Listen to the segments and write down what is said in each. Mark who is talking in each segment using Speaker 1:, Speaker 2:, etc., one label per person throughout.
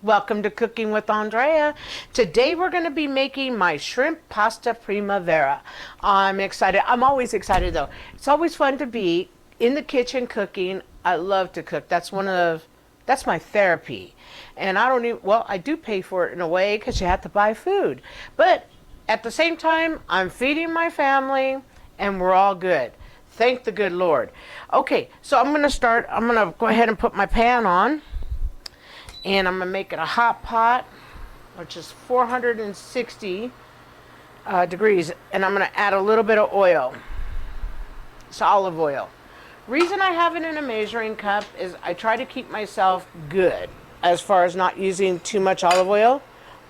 Speaker 1: Welcome to Cooking with Andrea. Today we're going to be making my shrimp pasta primavera. I'm excited. I'm always excited though. It's always fun to be in the kitchen cooking. I love to cook. That's my therapy. And I don't even, well, I do pay for it in a way because you have to buy food. But at the same time, I'm feeding my family and we're all good. Thank the good Lord. Okay, so I'm going to go ahead and put my pan on. And I'm going to make it a hot pot, which is 460 degrees. And I'm going to add a little bit of oil. It's olive oil. Reason I have it in a measuring cup is I try to keep myself good as far as not using too much olive oil.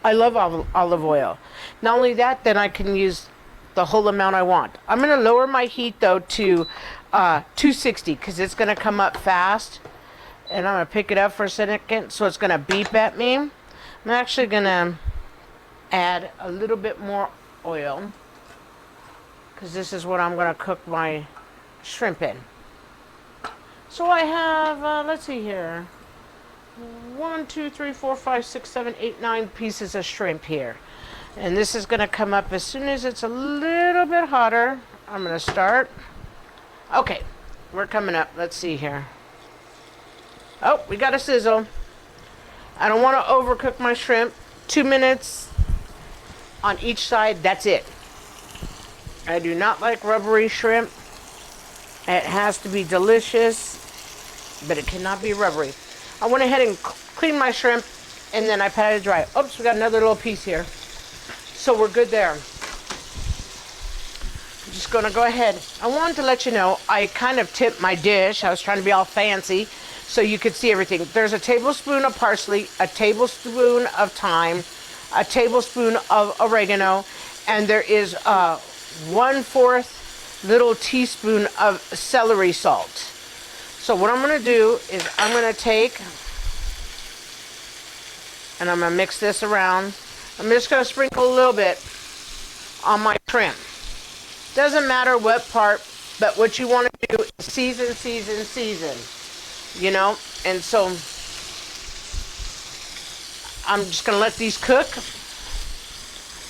Speaker 1: I love olive oil. Not only that, then I can use the whole amount I want. I'm going to lower my heat though to 260 because it's going to come up fast. And I'm going to pick it up for a second so it's going to beep at me. I'm actually going to add a little bit more oil because this is what I'm going to cook my shrimp in. So I have, let's see here, 1, 2, 3, 4, 5, 6, 7, 8, 9 pieces of shrimp here. And this is going to come up as soon as it's a little bit hotter. I'm going to start. Okay, we're coming up. Let's see here. Oh, we got a sizzle. I don't want to overcook my shrimp. 2 minutes on each side, that's it. I do not like rubbery shrimp. It has to be delicious, but it cannot be rubbery. I went ahead and cleaned my shrimp, and then I patted it dry. Oops, we got another little piece here. So we're good there. I'm just going to go ahead. I wanted to let you know, I kind of tipped my dish. I was trying to be all fancy, so you could see everything. There's a tablespoon of parsley, a tablespoon of thyme, a tablespoon of oregano, and there is 1/4 little teaspoon of celery salt. So what I'm going to do is I'm going to take and I'm going to mix this around. I'm just going to sprinkle a little bit on my shrimp. Doesn't matter what part, but what you want to do is season, season, season. You know, and so I'm just going to let these cook.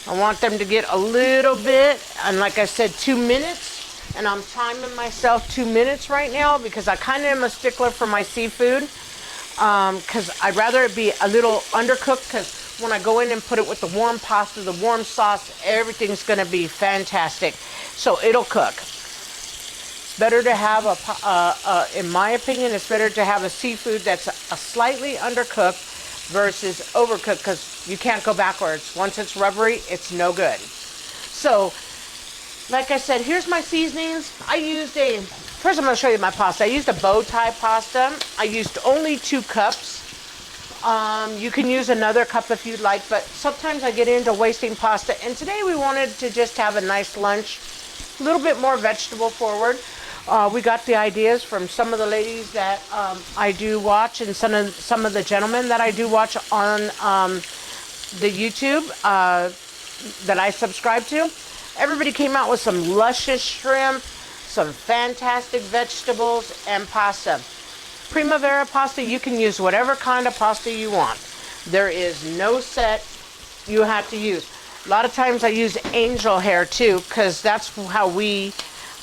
Speaker 1: I want them to get a little bit, and like I said, 2 minutes, and I'm timing myself 2 minutes right now because I kind of am a stickler for my seafood because I'd rather it be a little undercooked because when I go in and put it with the warm pasta, the warm sauce, everything's going to be fantastic. So it'll cook. Better to have in my opinion, it's better to have a seafood that's a slightly undercooked versus overcooked because you can't go backwards. Once it's rubbery, it's no good. So, like I said, here's my seasonings. First I'm going to show you my pasta. I used a bowtie pasta. I used only 2 cups. You can use another cup if you'd like, but sometimes I get into wasting pasta. And today we wanted to just have a nice lunch, a little bit more vegetable forward. We got the ideas from some of the ladies that I do watch and some of the gentlemen that I do watch on the YouTube that I subscribe to. Everybody came out with some luscious shrimp, some fantastic vegetables, and pasta. Primavera pasta, you can use whatever kind of pasta you want. There is no set you have to use. A lot of times I use angel hair too because that's how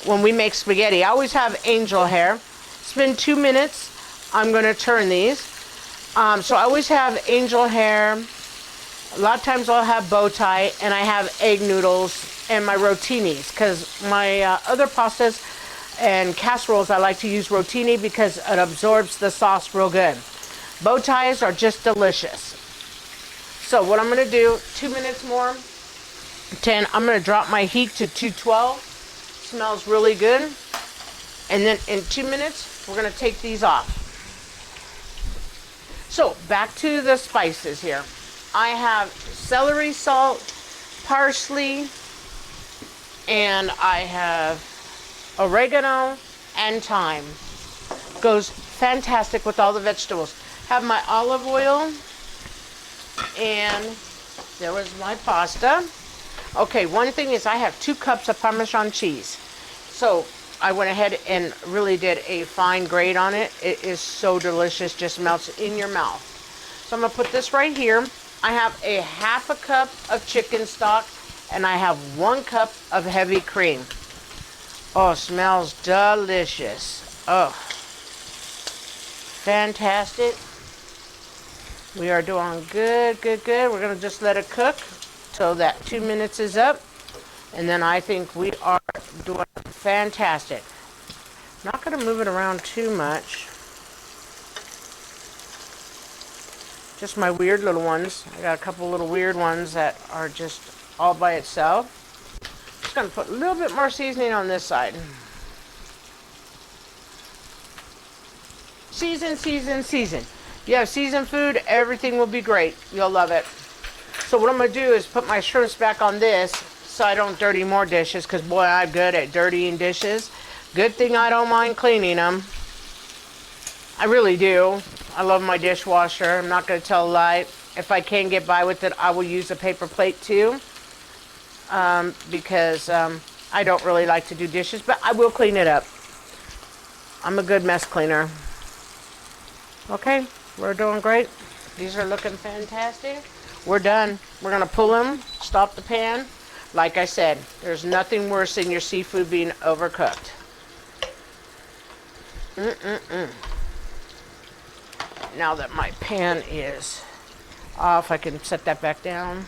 Speaker 1: when we make spaghetti, I always have angel hair. It's been 2 minutes. I'm going to turn these. So I always have angel hair. A lot of times I'll have bow tie, and I have egg noodles and my rotinis because my other pastas and casseroles, I like to use rotini because it absorbs the sauce real good. Bow ties are just delicious. So what I'm going to do, 2 minutes more, 10, I'm going to drop my heat to 212. Smells really good. And then in 2 minutes, we're going to take these off. So back to the spices here. I have celery salt, parsley, and I have oregano and thyme. Goes fantastic with all the vegetables. Have my olive oil, and there was my pasta. Okay, one thing is I have 2 cups of Parmesan cheese. So I went ahead and really did a fine grate on it. It is so delicious, just melts in your mouth. So I'm gonna put this right here. I have a half a cup of chicken stock and I have 1 cup of heavy cream. Oh, smells delicious. Oh, fantastic. We are doing good, good, good. We're gonna just let it cook till that 2 minutes is up. And then I think we are doing fantastic. Not gonna move it around too much. Just my weird little ones. I got a couple little weird ones that are just all by itself. Just gonna put a little bit more seasoning on this side. Season, season, season. If you have seasoned food, everything will be great. You'll love it. So what I'm gonna do is put my shrimps back on this so I don't dirty more dishes, because boy, I'm good at dirtying dishes. Good thing I don't mind cleaning them. I really do. I love my dishwasher. I'm not going to tell a lie. If I can get by with it, I will use a paper plate too. Because I don't really like to do dishes, but I will clean it up. I'm a good mess cleaner. Okay, we're doing great. These are looking fantastic. We're done. We're going to pull them, stop the pan. Like I said, there's nothing worse than your seafood being overcooked. Now that my pan is off, I can set that back down.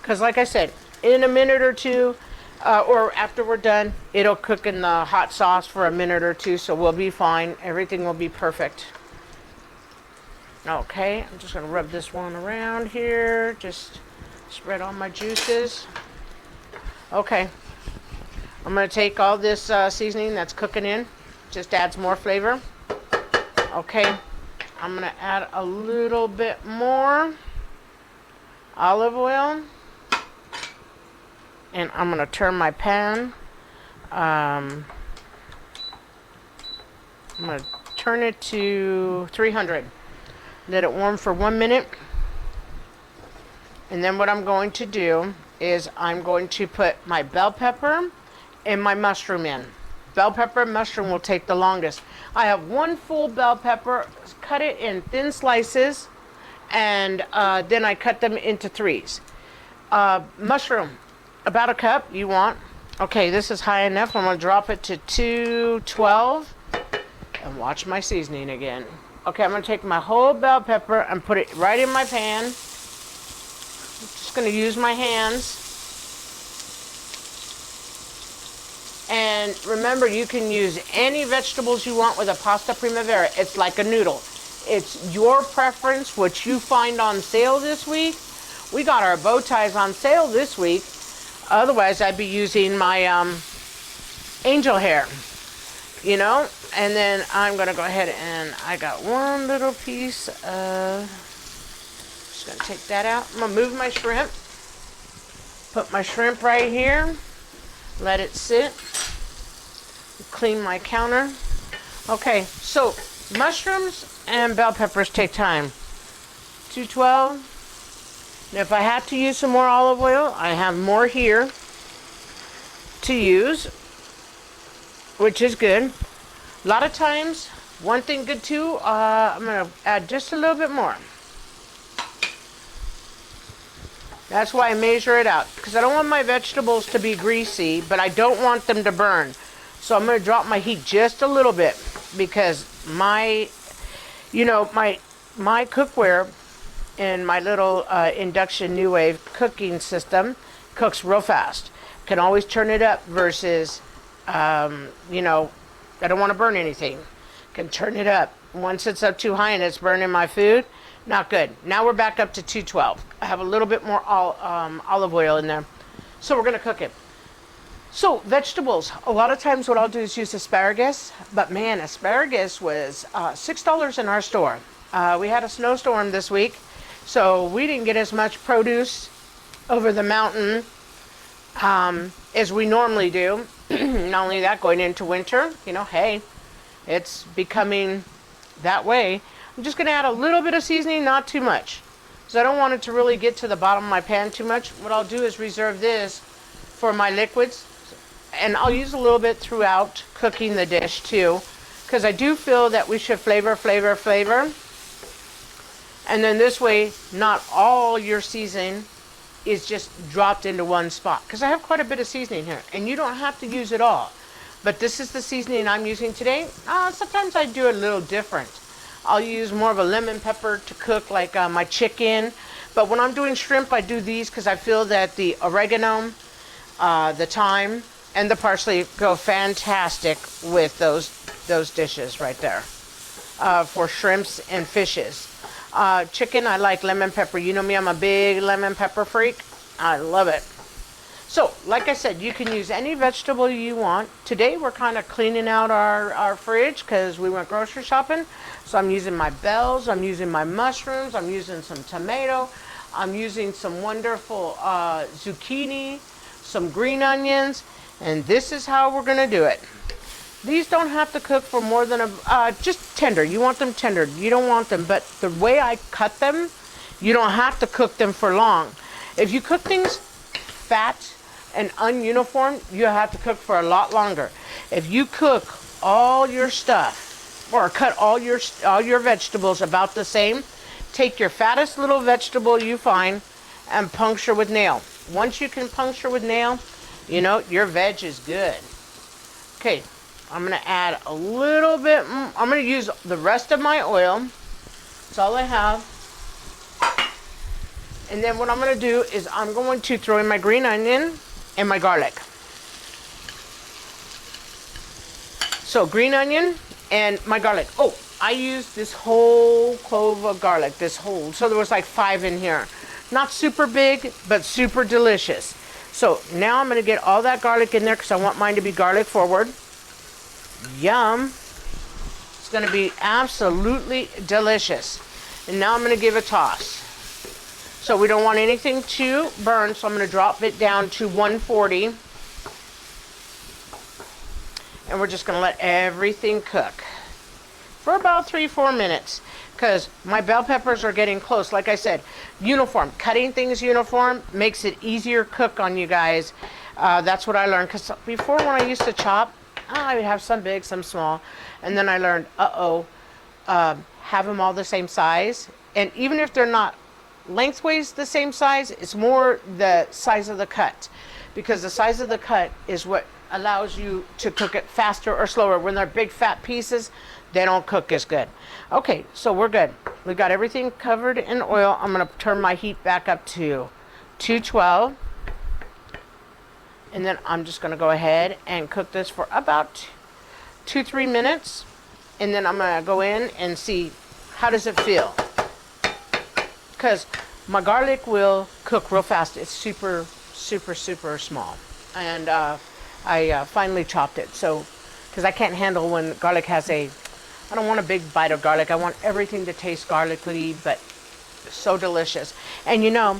Speaker 1: Because like I said, in a minute or two, or after we're done, it'll cook in the hot sauce for a minute or two, so we'll be fine. Everything will be perfect. Okay, I'm just going to rub this one around here. Just spread all my juices. Okay, I'm going to take all this seasoning that's cooking in. Just adds more flavor. Okay, I'm going to add a little bit more olive oil. And I'm going to turn my pan. I'm going to turn it to 300. Let it warm for 1 minute. And then what I'm going to do is I'm going to put my bell pepper and my mushroom in. Bell pepper and mushroom will take the longest. I have 1 full bell pepper, cut it in thin slices, and then I cut them into 3s. Mushroom, about a cup you want. Okay, this is high enough. I'm going to drop it to 212 and watch my seasoning again. Okay, I'm going to take my whole bell pepper and put it right in my pan. I'm just going to use my hands. And remember, you can use any vegetables you want with a pasta primavera. It's like a noodle. It's your preference, what you find on sale this week. We got our bow ties on sale this week. Otherwise, I'd be using my angel hair, you know. And then I'm going to go ahead and I got 1 little piece of, just going to take that out. I'm going to move my shrimp. Put my shrimp right here. Let it sit. Clean my counter. Okay, so mushrooms and bell peppers take time. 212. And if I have to use some more olive oil, I have more here to use, which is good. A lot of times, one thing good too, I'm going to add just a little bit more. That's why I measure it out, because I don't want my vegetables to be greasy, but I don't want them to burn. So I'm going to drop my heat just a little bit, because my, you know, my cookware in my little induction new wave cooking system cooks real fast. Can always turn it up versus, you know, I don't want to burn anything. Can turn it up. Once it's up too high and it's burning my food, not good. Now we're back up to 212. I have a little bit more olive oil in there. So we're going to cook it. So vegetables, a lot of times what I'll do is use asparagus. But man, asparagus was $6 in our store. We had a snowstorm this week, so we didn't get as much produce over the mountain as we normally do. Not only that, going into winter, you know, hey, it's becoming that way. I'm just going to add a little bit of seasoning, not too much, because I don't want it to really get to the bottom of my pan too much. What I'll do is reserve this for my liquids, and I'll use a little bit throughout cooking the dish too, because I do feel that we should flavor. And then this way, not all your seasoning is just dropped into one spot. Because I have quite a bit of seasoning here, and you don't have to use it all. But this is the seasoning I'm using today. Sometimes I do it a little different. I'll use more of a lemon pepper to cook like my chicken. But when I'm doing shrimp, I do these because I feel that the oregano, the thyme, and the parsley go fantastic with those dishes right there for shrimps and fishes. Chicken, I like lemon pepper. You know me, I'm a big lemon pepper freak. I love it. So, like I said, you can use any vegetable you want. Today, we're kind of cleaning out our fridge because we went grocery shopping. So I'm using my bells, I'm using my mushrooms, I'm using some tomato, I'm using some wonderful zucchini, some green onions, and this is how we're going to do it. These don't have to cook for more than just tender. You want them tender. You don't want them, but the way I cut them, you don't have to cook them for long. If you cook things fat and ununiform, you have to cook for a lot longer. If you cook all your stuff or cut all your vegetables about the same, take your fattest little vegetable you find and puncture with nail. Once you can puncture with nail, you know your veg is good. Okay, I'm going to add a little bit. I'm going to use the rest of my oil. That's all I have. And then what I'm going to do is I'm going to throw in my green onion and my garlic. So green onion and my garlic. Oh, I used this whole clove of garlic, so there was like 5 in here. Not super big, but super delicious. So now I'm going to get all that garlic in there because I want mine to be garlic forward. Yum. It's going to be absolutely delicious. And now I'm going to give a toss. So we don't want anything to burn, so I'm going to drop it down to 140. And we're just going to let everything cook for about 3-4 minutes because my bell peppers are getting close. Like I said, uniform. Cutting things uniform makes it easier to cook on you guys. That's what I learned because before when I used to chop, I would have some big, some small. And then I learned, have them all the same size. And even if they're not lengthways the same size, it's more the size of the cut, because the size of the cut is what allows you to cook it faster or slower. When they're big fat pieces, they don't cook as good. Okay, so we're good. We got everything covered in oil. I'm going to turn my heat back up to 212, and then I'm just going to go ahead and cook this for about 2-3 minutes, and then I'm going to go in and see how does it feel. Because my garlic will cook real fast. It's super, super, super small. And I finally chopped it. So, because I can't handle when garlic has I don't want a big bite of garlic. I want everything to taste garlicky, but so delicious. And you know,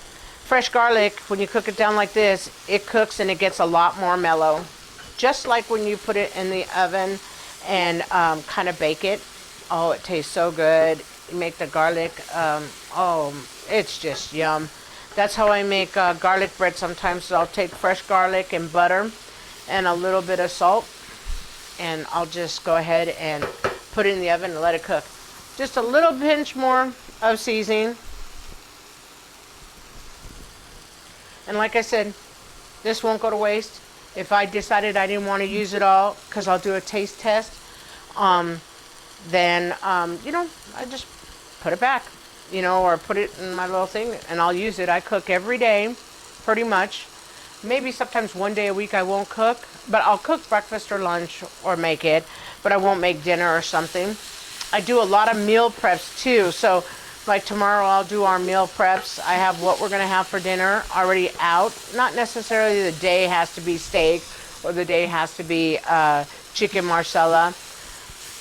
Speaker 1: fresh garlic, when you cook it down like this, it cooks and it gets a lot more mellow. Just like when you put it in the oven and kind of bake it. Oh, it tastes so good. You make the garlic, it's just yum. That's how I make garlic bread sometimes. I'll take fresh garlic and butter and a little bit of salt, and I'll just go ahead and put it in the oven and let it cook. Just a little pinch more of seasoning. And like I said, this won't go to waste. If I decided I didn't want to use it all, because I'll do a taste test, then, you know, I just put it back, you know, or put it in my little thing, and I'll use it. I cook every day, pretty much. Maybe sometimes one day a week I won't cook, but I'll cook breakfast or lunch or make it, but I won't make dinner or something. I do a lot of meal preps too, so like tomorrow I'll do our meal preps. I have what we're going to have for dinner already out. Not necessarily the day has to be steak or the day has to be chicken marsala.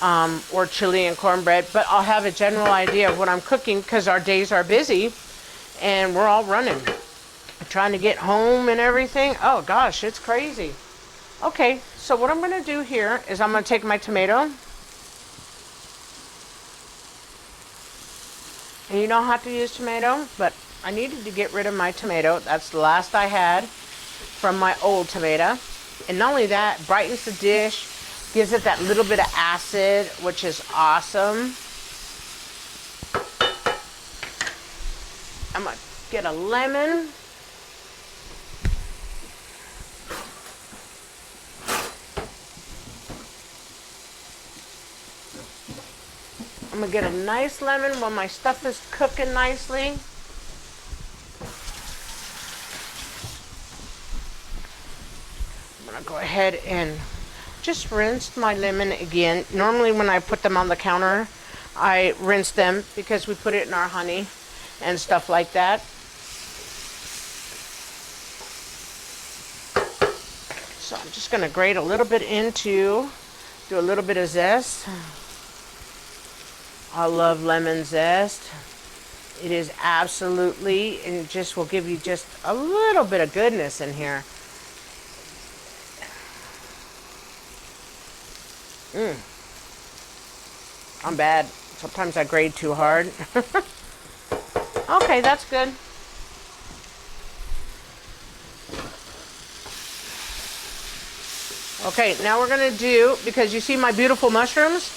Speaker 1: Or chili and cornbread, but I'll have a general idea of what I'm cooking because our days are busy and we're all running, trying to get home and everything. Oh gosh, it's crazy. Okay, so what I'm going to do here is I'm going to take my tomato, and you don't have to use tomato, but I needed to get rid of my tomato. That's the last I had from my old tomato. And not only that, brightens the dish, gives it that little bit of acid, which is awesome. I'm gonna get a lemon. I'm gonna get a nice lemon when my stuff is cooking nicely. I'm gonna go ahead and just rinse my lemon again. Normally when I put them on the counter, I rinse them because we put it in our honey and stuff like that. So I'm just gonna grate a little bit into, do a little bit of zest. I love lemon zest. It is absolutely, and it just will give you just a little bit of goodness in here. I'm bad. Sometimes I grate too hard. Okay, that's good. Okay, now we're gonna do, because you see my beautiful mushrooms?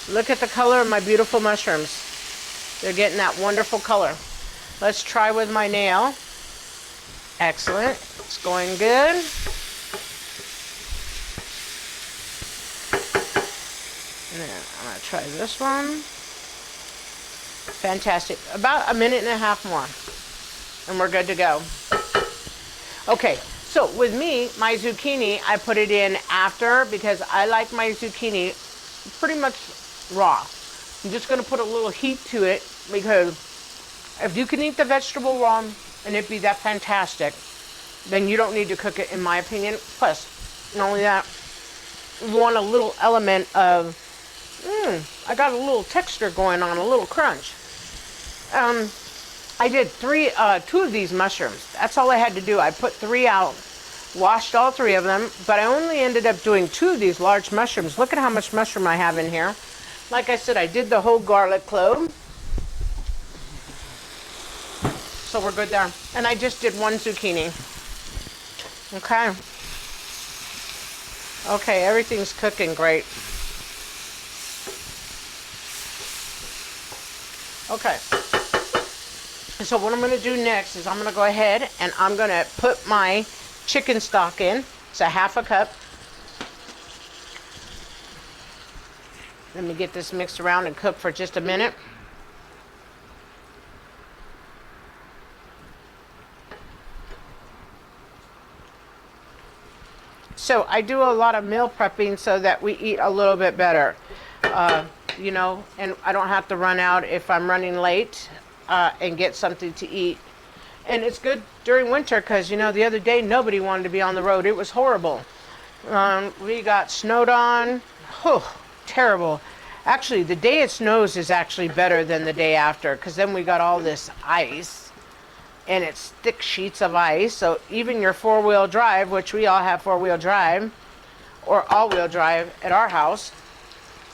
Speaker 1: Look at the color of my beautiful mushrooms. They're getting that wonderful color. Let's try with my nail. Excellent. It's going good. And I'm going to try this one. Fantastic. About a minute and a half more. And we're good to go. Okay, so with me, my zucchini, I put it in after because I like my zucchini pretty much raw. I'm just going to put a little heat to it because if you can eat the vegetable raw and it be that fantastic, then you don't need to cook it, in my opinion. Plus, not only that, you want a little element of, I got a little texture going on, a little crunch. I did two of these mushrooms. That's all I had to do. I put 3 out, washed all 3 of them, but I only ended up doing 2 of these large mushrooms. Look at how much mushroom I have in here. Like I said, I did the whole garlic clove. So we're good there. And I just did 1 zucchini. Okay. Okay, everything's cooking great. Okay. So what I'm going to do next is I'm going to go ahead and I'm going to put my chicken stock in. It's a half a cup. Let me get this mixed around and cook for just a minute. So I do a lot of meal prepping so that we eat a little bit better, you know, and I don't have to run out if I'm running late and get something to eat. And it's good during winter because, you know, the other day nobody wanted to be on the road. It was horrible. We got snowed on. Oh, terrible. Actually, the day it snows is actually better than the day after because then we got all this ice. And it's thick sheets of ice, so even your 4-wheel drive, which we all have 4-wheel drive, or all-wheel drive at our house,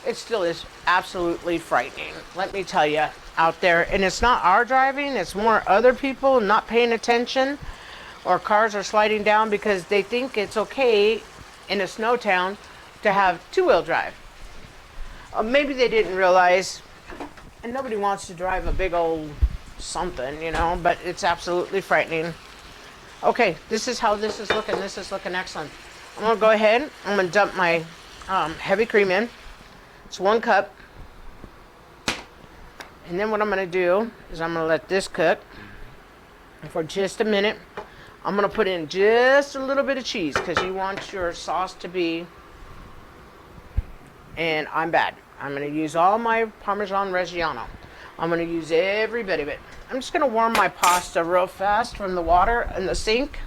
Speaker 1: it still is absolutely frightening. Let me tell you, out there, and it's not our driving, it's more other people not paying attention, or cars are sliding down because they think it's okay in a snow town to have 2-wheel drive. Maybe they didn't realize, and nobody wants to drive a big old something, you know, but it's absolutely frightening. Okay, this is how this is looking. This is looking excellent. I'm going to go ahead. I'm going to dump my heavy cream in. It's 1 cup. And then what I'm going to do is I'm going to let this cook for just a minute. I'm going to put in just a little bit of cheese because you want your sauce to be, and I'm bad. I'm going to use all my Parmesan Reggiano. I'm going to use every bit of it. I'm just going to warm my pasta real fast from the water in the sink.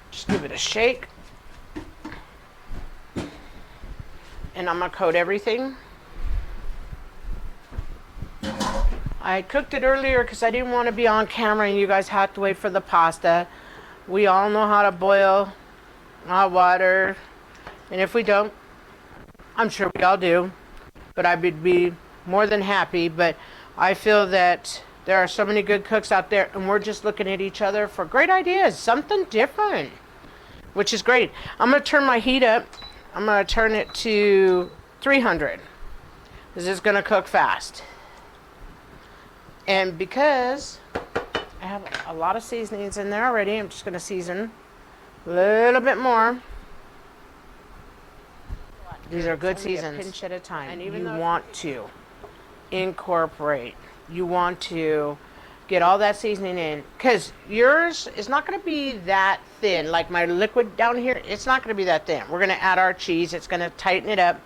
Speaker 1: Just give it a shake. And I'm going to coat everything. I cooked it earlier because I didn't want to be on camera and you guys had to wait for the pasta. We all know how to boil hot water. And if we don't, I'm sure we all do. But I would be more than happy. But I feel that there are so many good cooks out there, and we're just looking at each other for great ideas, something different, which is great. I'm going to turn my heat up. I'm going to turn it to 300. This is going to cook fast. And because I have a lot of seasonings in there already, I'm just going to season a little bit more. These are good seasons. A pinch at a time. And even you want to incorporate. You want to get all that seasoning in, because yours is not going to be that thin. Like my liquid down here, it's not going to be that thin. We're going to add our cheese. It's going to tighten it up.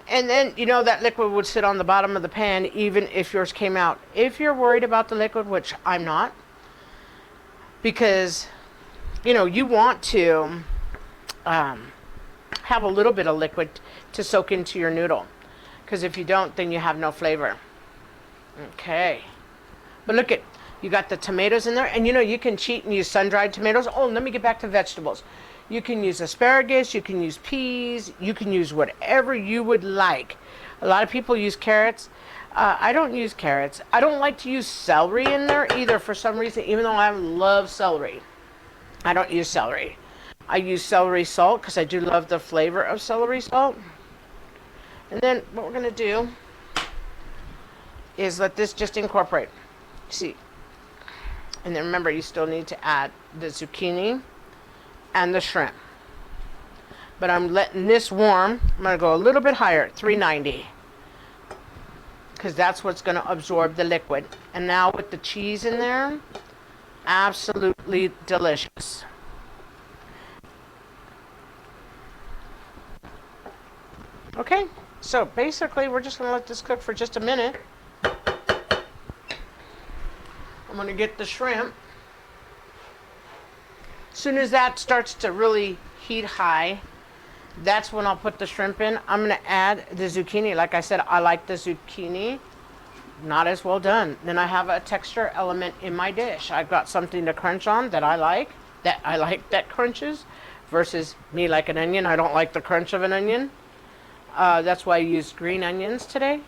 Speaker 1: And then, you know, that liquid would sit on the bottom of the pan even if yours came out. If you're worried about the liquid, which I'm not, because, you know, you want to have a little bit of liquid to soak into your noodle. Because if you don't, then you have no flavor. Okay. But look at, you got the tomatoes in there, and you know, you can cheat and use sun-dried tomatoes. Oh, let me get back to vegetables. You can use asparagus, you can use peas, you can use whatever you would like. A lot of people use carrots. I don't use carrots. I don't like to use celery in there either for some reason, even though I love celery. I don't use celery. I use celery salt because I do love the flavor of celery salt. And then what we're going to do is let this just incorporate. See, and then remember, you still need to add the zucchini and the shrimp. But I'm letting this warm. I'm going to go a little bit higher, 390, because that's what's going to absorb the liquid. And now with the cheese in there, absolutely delicious. Okay, so basically we're just going to let this cook for just a minute. I'm going to get the shrimp. As soon as that starts to really heat high, that's when I'll put the shrimp in. I'm going to add the zucchini. Like I said, I like the zucchini not as well done. Then I have a texture element in my dish. I've got something to crunch on that I like that crunches, versus me like an onion. I don't like the crunch of an onion. That's why I used green onions today.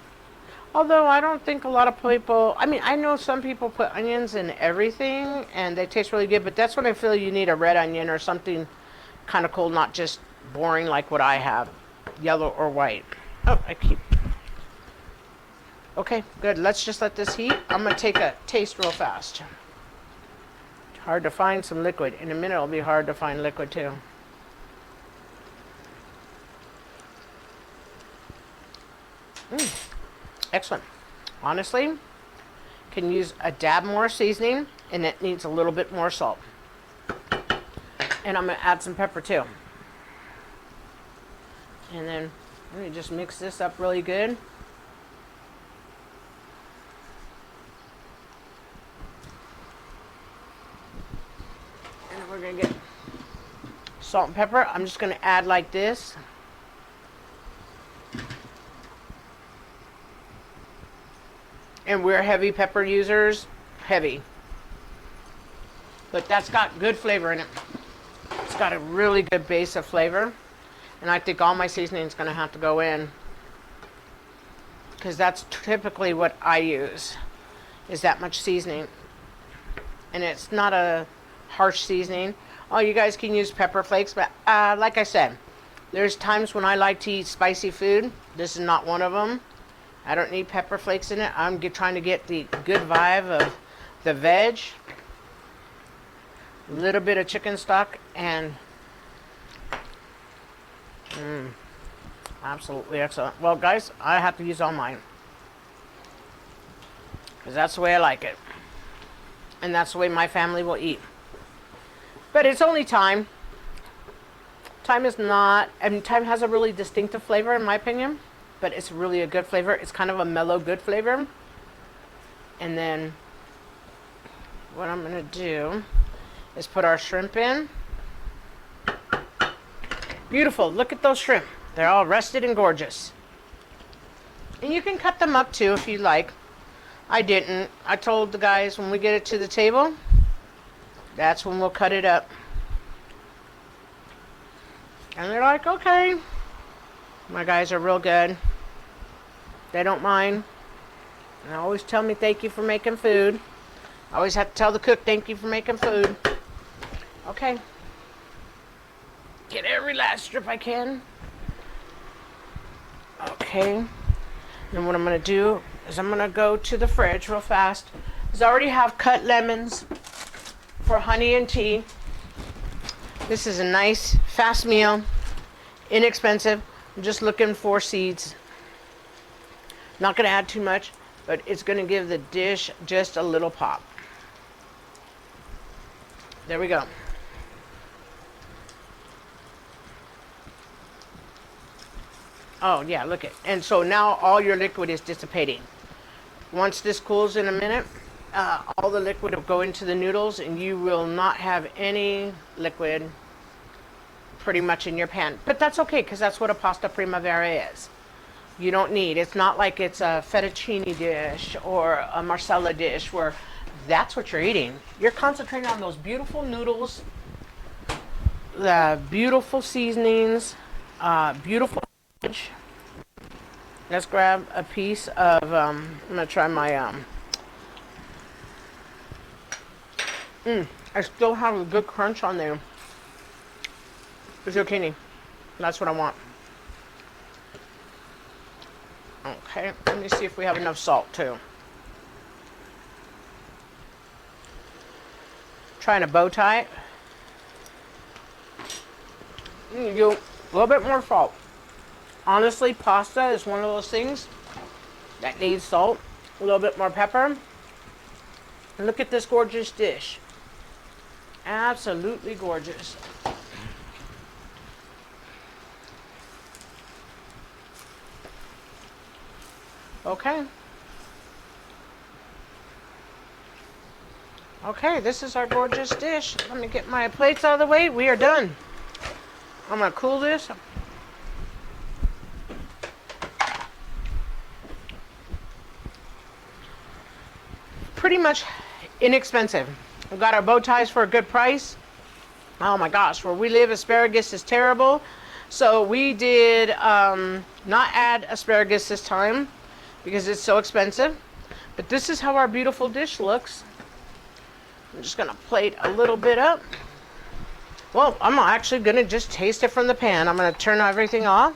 Speaker 1: Although I don't think a lot of people, I mean, I know some people put onions in everything and they taste really good, but that's when I feel you need a red onion or something kind of cool, not just boring like what I have, yellow or white. Oh, okay, good. Let's just let this heat. I'm going to take a taste real fast. It's hard to find some liquid. In a minute, it'll be hard to find liquid too. Excellent. Honestly, can use a dab more seasoning, and it needs a little bit more salt. And I'm going to add some pepper too. And then let me just mix this up really good. And then we're going to get salt and pepper. I'm just going to add like this. And we're heavy pepper users, heavy. But that's got good flavor in it. It's got a really good base of flavor. And I think all my seasoning is going to have to go in, because that's typically what I use, is that much seasoning. And it's not a harsh seasoning. Oh, you guys can use pepper flakes, but like I said, there's times when I like to eat spicy food. This is not one of them. I don't need pepper flakes in it. I'm trying to get the good vibe of the veg. A little bit of chicken stock and absolutely excellent. Well, guys, I have to use all mine, because that's the way I like it. And that's the way my family will eat. But it's only thyme. Thyme is not, I mean, thyme has a really distinctive flavor in my opinion. But it's really a good flavor. It's kind of a mellow, good flavor. And then what I'm going to do is put our shrimp in. Beautiful. Look at those shrimp. They're all rested and gorgeous. And you can cut them up too if you like. I didn't. I told the guys when we get it to the table, that's when we'll cut it up. And they're like, okay. My guys are real good. They don't mind. And always tell me thank you for making food. I always have to tell the cook thank you for making food. Okay. Get every last strip I can. Okay. And what I'm going to do is I'm going to go to the fridge real fast. Because I already have cut lemons for honey and tea. This is a nice, fast meal. Inexpensive. I'm just looking for seeds. Not going to add too much, but it's going to give the dish just a little pop. There we go. Oh yeah, look it. And so now all your liquid is dissipating. Once this cools in a minute, all the liquid will go into the noodles and you will not have any liquid pretty much in your pan. But that's okay, because that's what a pasta primavera is. You don't need, it's not like it's a fettuccine dish or a marsala dish where that's what you're eating. You're concentrating on those beautiful noodles, the beautiful seasonings, beautiful. Let's grab a piece of, I'm going to try my, I still have a good crunch on there. The zucchini. That's what I want. Okay, let me see if we have enough salt too. Trying to bow tie it. You a little bit more salt. Honestly, pasta is one of those things that needs salt. A little bit more pepper. And look at this gorgeous dish. Absolutely gorgeous. Okay. Okay, this is our gorgeous dish. Let me get my plates out of the way. We are done. I'm going to cool this. Pretty much inexpensive. We've got our bow ties for a good price. Oh my gosh, where we live, asparagus is terrible. So we did not add asparagus this time because it's so expensive. But this is how our beautiful dish looks. I'm just going to plate a little bit up. Well, I'm actually going to just taste it from the pan. I'm going to turn everything off.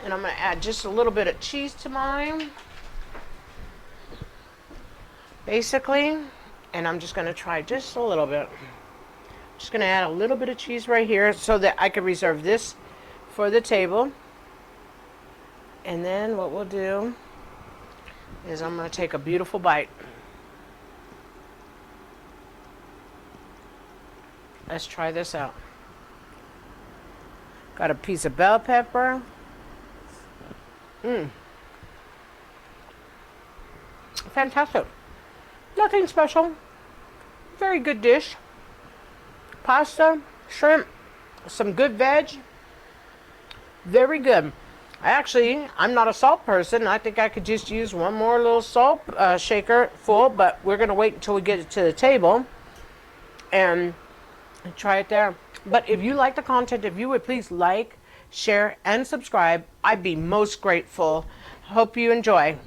Speaker 1: And I'm going to add just a little bit of cheese to mine. Basically. And I'm just going to try just a little bit. Just going to add a little bit of cheese right here so that I can reserve this for the table. And then what we'll do is I'm going to take a beautiful bite. Let's try this out. Got a piece of bell pepper. Fantastic. Nothing special. Very good dish. Pasta, shrimp, some good veg. Very good. I'm not a salt person. I think I could just use one more little salt shaker full, but we're going to wait until we get it to the table and try it there. But if you like the content, if you would please like, share, and subscribe, I'd be most grateful. Hope you enjoy.